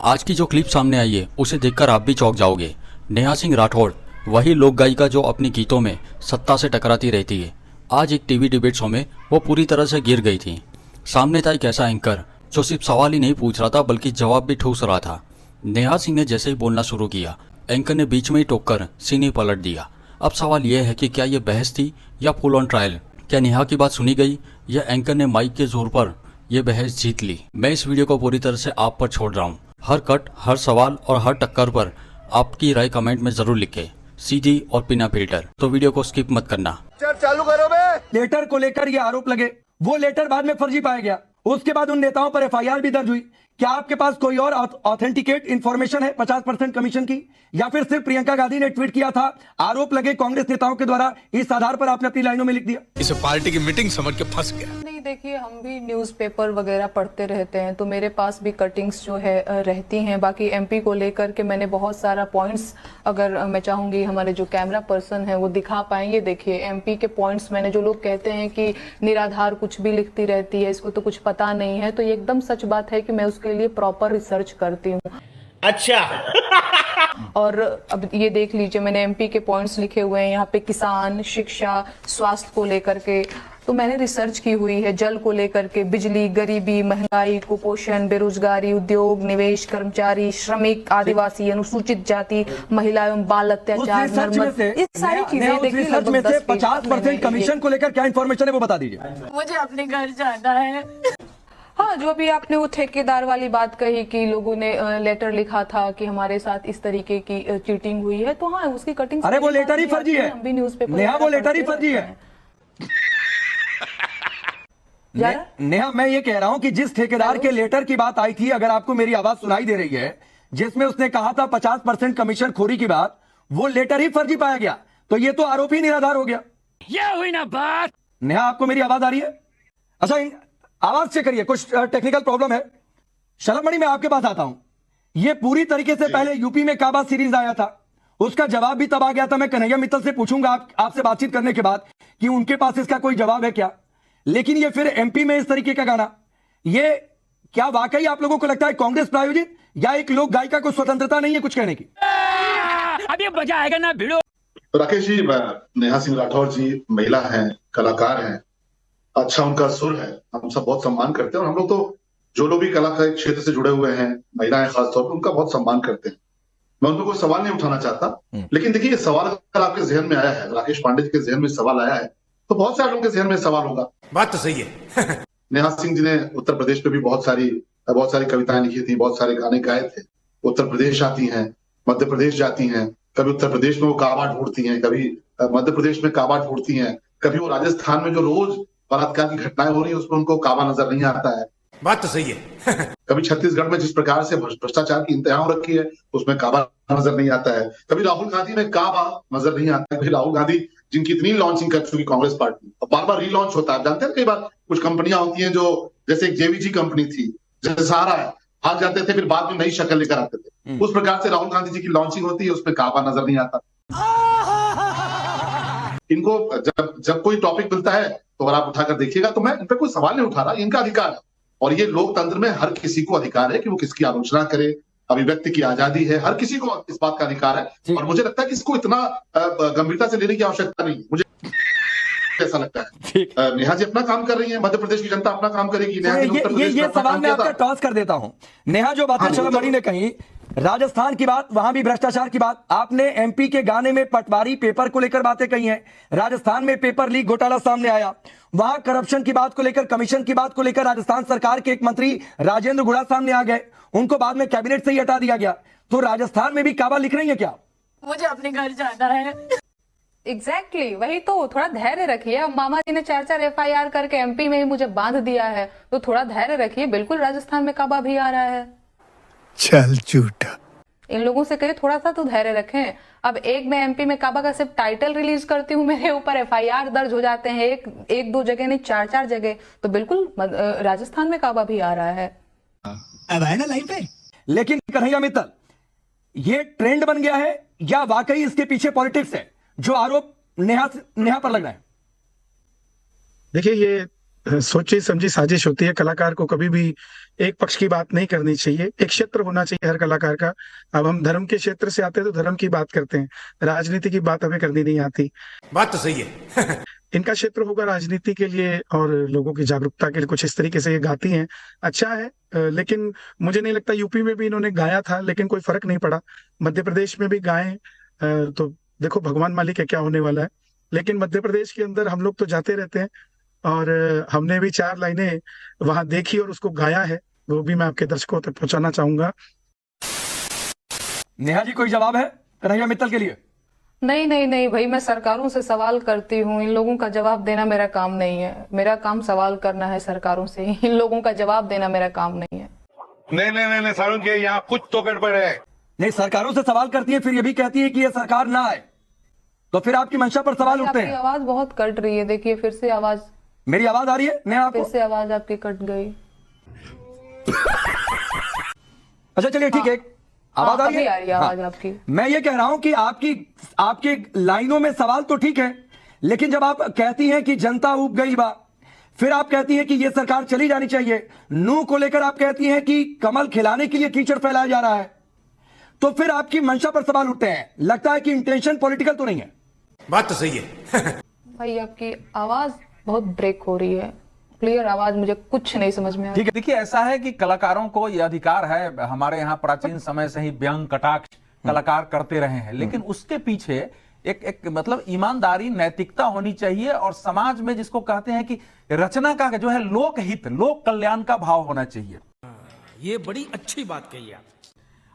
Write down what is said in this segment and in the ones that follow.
आज की जो क्लिप सामने आई है उसे देखकर आप भी चौंक जाओगे। नेहा सिंह राठौड़ वही लोक गायिका जो अपनी गीतों में सत्ता से टकराती रहती है। आज एक टीवी डिबेट शो में वो पूरी तरह से गिर गई थी। सामने था एक ऐसा एंकर जो सिर्फ सवाल ही नहीं पूछ रहा था बल्कि जवाब भी ठूस रहा था। नेहा सिंह ने जैसे ही बोलना शुरू किया, एंकर ने बीच में ही टोककर सीने पलट दिया। अब सवाल यह है कि क्या ये बहस थी या फुल ऑन ट्रायल? क्या नेहा की बात सुनी गई या एंकर ने माइक के जोर पर यह बहस जीत ली? मैं इस वीडियो को पूरी तरह से आप पर छोड़ रहा हूँ। हर कट, हर सवाल और हर टक्कर पर आपकी राय कमेंट में जरूर लिखें, सीधी और बिना फिल्टर। तो वीडियो को स्किप मत करना। चालू करो बे। लेटर को लेकर ये आरोप लगे, वो लेटर बाद में फर्जी पाया गया। उसके बाद उन नेताओं पर एफआईआर भी दर्ज हुई। क्या आपके पास कोई और ऑथेंटिकेट इंफॉर्मेशन है 50% कमीशन की, या फिर सिर्फ प्रियंका गांधी ने ट्वीट किया था, आरोप लगे कांग्रेस नेताओं के द्वारा, इस आधार पर आपने अपनी लाइनों में लिख दिया? इसे पार्टी की मीटिंग समझ के फंस गया। नहीं, देखिए, हम भी न्यूज़पेपर वगैरह पढ़ते रहते हैं तो मेरे पास भी कटिंग्स जो है रहती हैं। बाकी एमपी को लेकर के मैंने बहुत सारा पॉइंट्स, अगर मैं चाहूंगी हमारे जो कैमरा पर्सन है वो दिखा पाएंगे। देखिए, एमपी के पॉइंट्स मैंने, जो लोग कहते हैं कि निराधार कुछ भी लिखती रहती है, इसको तो कुछ पता नहीं है, तो ये एकदम सच बात है कि मैं उसके लिए प्रॉपर रिसर्च करती हूँ। अच्छा। और अब ये देख लीजिए, मैंने एमपी के पॉइंट्स लिखे हुए हैं यहाँ पे, किसान, शिक्षा, स्वास्थ्य को लेकर के तो मैंने रिसर्च की हुई है, जल को लेकर के, बिजली, गरीबी, महंगाई, कुपोषण, बेरोजगारी, उद्योग, निवेश, कर्मचारी, श्रमिक, आदिवासी, अनुसूचित जाति, महिला एवं बाल अत्याचार, इस सारी चीजें देखिए। 50% कमीशन को लेकर क्या इन्फॉर्मेशन है वो बता दीजिए। मुझे अपने घर जाना है। हाँ, जो भी आपने वो ठेकेदार वाली बात कही कि लोगों ने लेटर लिखा था कि हमारे साथ इस तरीके की चीटिंग हुई है, तो हाँ, उसकी कटिंग। अरे वो लेटर ही फर्जी है, हम भी न्यूज़पेपर, नेहा वो लेटर ही फर्जी है। नेहा, मैं ये कह रहा हूं कि जिस ठेकेदार के लेटर की बात आई थी, अगर आपको मेरी आवाज सुनाई दे रही है, जिसमें उसने कहा था 50% कमीशन खोरी की बात, वो लेटर ही फर्जी पाया गया, तो ये तो आरोप ही निराधार हो गया। ये हुई ना बात। नेहा, आपको मेरी आवाज आ रही है? अच्छा, आवाज चेक करिए, कुछ टेक्निकल प्रॉब्लम है। शलभ मणि, मैं आपके पास आता हूं। ये पूरी तरीके से पहले यूपी में काबा सीरीज आया था, उसका जवाब भी तब आ गया था। मैं कन्हैया मित्तल से पूछूंगा आपसे बातचीत करने के बाद कि उनके पास इसका कोई जवाब है क्या। लेकिन ये फिर एमपी में इस तरीके का गाना, ये क्या वाकई आप लोगों को लगता है कांग्रेस प्रायोजित, या एक लोक गायिका को स्वतंत्रता नहीं है कुछ कहने की? अभी मजा आएगा ना भिड़ो। राकेश जी, नेहा सिंह राठौर जी महिला हैं, कलाकार हैं, अच्छा उनका सुर है, हम सब बहुत सम्मान करते हैं। और हम लोग तो जो लोग भी कला के क्षेत्र से जुड़े हुए हैं, महिलाएं खासतौर पर, उनका बहुत सम्मान करते हैं। मैं उनको कोई सवाल नहीं उठाना चाहता, लेकिन देखिए, ये सवाल अगर आपके जहन में आया है, राकेश पांडे जी के जहन में सवाल आया है, तो बहुत सारे लोगों के जहन में सवाल होगा। बात तो सही है। नेहा सिंह जी ने उत्तर प्रदेश में भी बहुत सारी कविताएं लिखी थी, बहुत सारे गाने गाए थे। उत्तर प्रदेश आती हैं, मध्य प्रदेश जाती हैं, कभी उत्तर प्रदेश में वो काबा ढूंढती हैं, कभी मध्य प्रदेश में काबा ढूंढती हैं, कभी वो राजस्थान में जो रोज बलात्कार की घटनाएं हो रही है उसमें उनको काबा नजर नहीं आता है। बात तो सही है। कभी छत्तीसगढ़ में जिस प्रकार से भ्रष्टाचार की इंतहा हो रखी है उसमें काबा नजर नहीं आता है। कभी राहुल गांधी में काबा नजर नहीं आता है। कभी राहुल गांधी, जिनकी इतनी लॉन्चिंग कर चुकी कांग्रेस पार्टी, और बार बार रीलॉन्च होता है। जानते हैं, कई बार कुछ कंपनियां होती हैं जो, जैसे एक जेवीजी कंपनी थी, जैसे सहारा है, भाग जाते थे फिर बाद में नई शक्ल लेकर आते थे, उस प्रकार से राहुल गांधी जी की लॉन्चिंग होती है, उसमें काबा नजर नहीं आता। इनको जब कोई टॉपिक मिलता है तो अगर आप उठाकर देखिएगा, तो मैं इन पर कोई सवाल नहीं उठा रहा, इनका अधिकार है। और ये लोकतंत्र में हर किसी को अधिकार है कि वो किसकी आलोचना करे, अभिव्यक्ति की आजादी है, हर किसी को इस बात का अधिकार है। और मुझे लगता है कि इसको इतना गंभीरता से लेने की आवश्यकता नहीं, मुझे ऐसा लगता है। नेहा जी अपना काम कर रही है, मध्य प्रदेश की जनता अपना काम करेगी। ये सवाल मैं आपका टॉस कर देता हूं। नेहा, जो बातें शलभ मणि ने कही, राजस्थान की बात, वहां भी भ्रष्टाचार की बात, आपने एमपी के गाने में पटवारी पेपर को लेकर बातें कही हैं, राजस्थान में पेपर लीक घोटाला सामने आया, वहां करप्शन की बात को लेकर, कमीशन की बात को लेकर राजस्थान सरकार के एक मंत्री राजेंद्र गुड़ा सामने आ गए, उनको बाद में कैबिनेट से ही हटा दिया गया। तो राजस्थान में भी काबा लिख रही है क्या? मुझे अपने घर जाना है। एग्जैक्टली, वही तो, थोड़ा धैर्य रखिए। अब मामा जी ने 4 एफआईआर करके एमपी में ही मुझे बांध दिया है, तो थोड़ा धैर्य रखिए। बिल्कुल राजस्थान में काबा भी आ रहा है। चल झूठा, इन लोगों से कहे थोड़ा सा तो धैर्य रखें। अब एक मैं एमपी में काबा का सिर्फ टाइटल रिलीज करती हूँ, मेरे ऊपर एफआईआर दर्ज हो जाते हैं, एक दो जगह नहीं, 4 जगह, तो बिल्कुल राजस्थान में काबा भी आ रहा है। अब है ना लाइन पे। लेकिन कन्हैया मित्तल, ये ट्रेंड बन गया है या वाकई इसके पीछे पॉलिटिक्स है, जो आरोप नेहा पर लग रहा है? देखिए, ये सोची समझी साजिश होती है। कलाकार को कभी भी एक पक्ष की बात नहीं करनी चाहिए, एक क्षेत्र होना चाहिए हर कलाकार का। अब हम धर्म के क्षेत्र से आते हैं तो धर्म की बात करते हैं, राजनीति की बात हमें करनी नहीं आती। बात तो सही है। इनका क्षेत्र होगा राजनीति के लिए और लोगों की जागरूकता के लिए, कुछ इस तरीके से ये गाती हैं, अच्छा है। लेकिन मुझे नहीं लगता, यूपी में भी इन्होंने गाया था लेकिन कोई फर्क नहीं पड़ा, मध्य प्रदेश में भी गाएं तो देखो भगवान मालिक है क्या होने वाला है। लेकिन मध्य प्रदेश के अंदर हम लोग तो जाते रहते हैं और हमने भी 4 लाइनें वहां देखी और उसको गाया है, वो भी मैं आपके दर्शकों तक पहुंचाना चाहूंगा। नेहा जी, कोई जवाब है कन्हैया मित्तल के लिए? नहीं नहीं नहीं भाई, मैं सरकारों से सवाल करती हूँ, इन लोगों का जवाब देना मेरा काम नहीं है। मेरा काम सवाल करना है सरकारों से, इन लोगों का जवाब देना मेरा काम नहीं है। नहीं सारुण के यहाँ कुछ तो गड़बड़ है। नहीं, सरकारों से सवाल करती है फिर ये भी कहती है कि ये सरकार ना आए, तो फिर आपकी मंशा पर सवाल उठते आपकी हैं। आवाज बहुत कट रही है, देखिए फिर से आवाज, मेरी आवाज आ रही है नेहा आपको? फिर से आवाज आपकी कट गई। अच्छा चलिए ठीक है, आवाज आ रही अभी है? आ रही है आवाज आपकी। मैं ये कह रहा हूं कि आपकी लाइनों में सवाल तो ठीक है, लेकिन जब आप कहती हैं कि जनता ऊब गई बा, फिर आप कहती हैं कि ये सरकार चली जानी चाहिए, नू को लेकर आप कहती हैं कि कमल खिलाने के लिए कीचड़ फैलाया जा रहा है, तो फिर आपकी मंशा पर सवाल उठते हैं। लगता है कि इंटेंशन पॉलिटिकल तो नहीं है। बात तो सही है। भाई आपकी आवाज बहुत ब्रेक हो रही है, क्लियर आवाज मुझे कुछ नहीं समझ में आ रही। देखिए ऐसा है कि कलाकारों को यह अधिकार है, हमारे यहाँ प्राचीन समय से ही व्यंग कटाक्ष कलाकार करते रहे हैं, लेकिन उसके पीछे एक मतलब ईमानदारी, नैतिकता होनी चाहिए और समाज में जिसको कहते हैं कि रचना का जो है लोकहित, लोक कल्याण का भाव होना चाहिए। ये बड़ी अच्छी बात कही आप।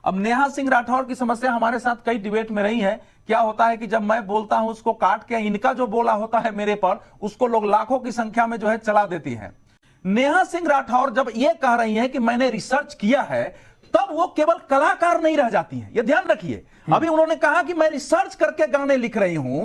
अब नेहा सिंह राठौर की समस्या हमारे साथ कई डिबेट में रही है। क्या होता है कि जब मैं बोलता हूं उसको काट के इनका जो बोला होता है मेरे पर, उसको लोग लाखों की संख्या में जो है चला देती हैं। नेहा सिंह राठौर जब ये कह रही हैं कि मैंने रिसर्च किया है, तब वो केवल कलाकार नहीं रह जाती हैं, ये ध्यान रखिए। अभी उन्होंने कहा कि मैं रिसर्च करके गाने लिख रही हूं,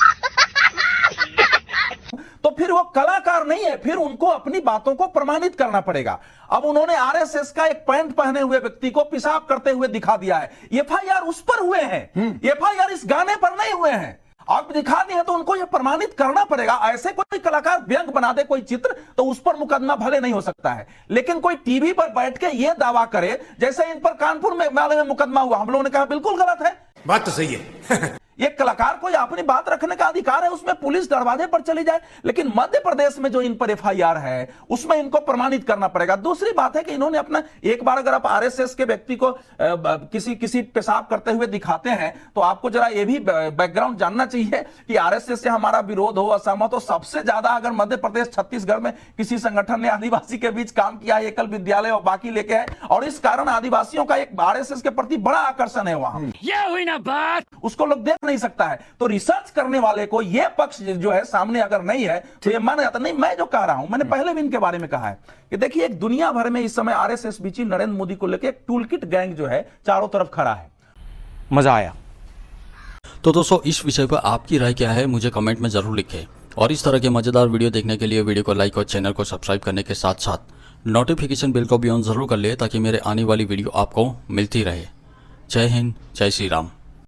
तो फिर वो कलाकार नहीं है, फिर उनको अपनी बातों को प्रमाणित करना पड़ेगा। अब उन्होंने आरएसएस का एक पैंट पहने हुए व्यक्ति को पेशाब करते हुए दिखा दिया है, एफआईआर उस पर हुए हैं, एफआईआर इस गाने पर नहीं हुए हैं। आप दिखा दिए तो उनको यह प्रमाणित करना पड़ेगा। ऐसे कोई कलाकार व्यंग बना दे कोई चित्र, तो उस पर मुकदमा भले नहीं हो सकता है, लेकिन कोई टीवी पर बैठ के यह दावा करे जैसे इन पर कानपुर में मामले में मुकदमा हुआ, हम लोगों ने कहा बिल्कुल गलत है। बात तो सही है। एक कलाकार को अपनी बात रखने का अधिकार है, उसमें पुलिस दरवाजे पर चली जाए, लेकिन मध्य प्रदेश में जो इन पर एफआईआर है उसमें इनको प्रमाणित करना पड़ेगा। दूसरी बात है कि इन्होंने अपना, एक बार अगर आप आरएसएस के व्यक्ति को किसी पेशाब करते हुए दिखाते हैं तो आपको जरा ये भी बैकग्राउंड जानना चाहिए कि आरएसएस से हमारा विरोध हो, असहमत हो, सबसे ज्यादा अगर मध्य प्रदेश छत्तीसगढ़ में किसी संगठन ने आदिवासी के बीच काम किया है, एकल विद्यालय और बाकी लेके है, और इस कारण आदिवासियों का एक आरएसएस के प्रति बड़ा आकर्षण है वहां, ये हुई ना बात। उसको लोग देख नहीं सकता है। तो रिसर्च करने वाले को यह पक्ष जो है सामने अगर नहीं है तो यह माना जाता नहीं। मैं जो कह रहा हूं, मैंने पहले भी इनके बारे में कहा है कि देखिए एक दुनिया भर में इस समय आरएसएस बीची नरेंद्र मोदी को लेकर एक टूलकिट गैंग जो है चारों तरफ खड़ा है। मजा आया। तो दोस्तों इस विषय पर आपकी राय क्या है मुझे कमेंट में जरूर लिखें, और इस तरह के मजेदार वीडियो देखने के लिए वीडियो को लाइक और चैनल को सब्सक्राइब करने के साथ साथ नोटिफिकेशन बिल को भी ऑन जरूर कर ले, ताकि मेरे आने वाली वीडियो आपको मिलती रहे। जय हिंद, जय श्री राम।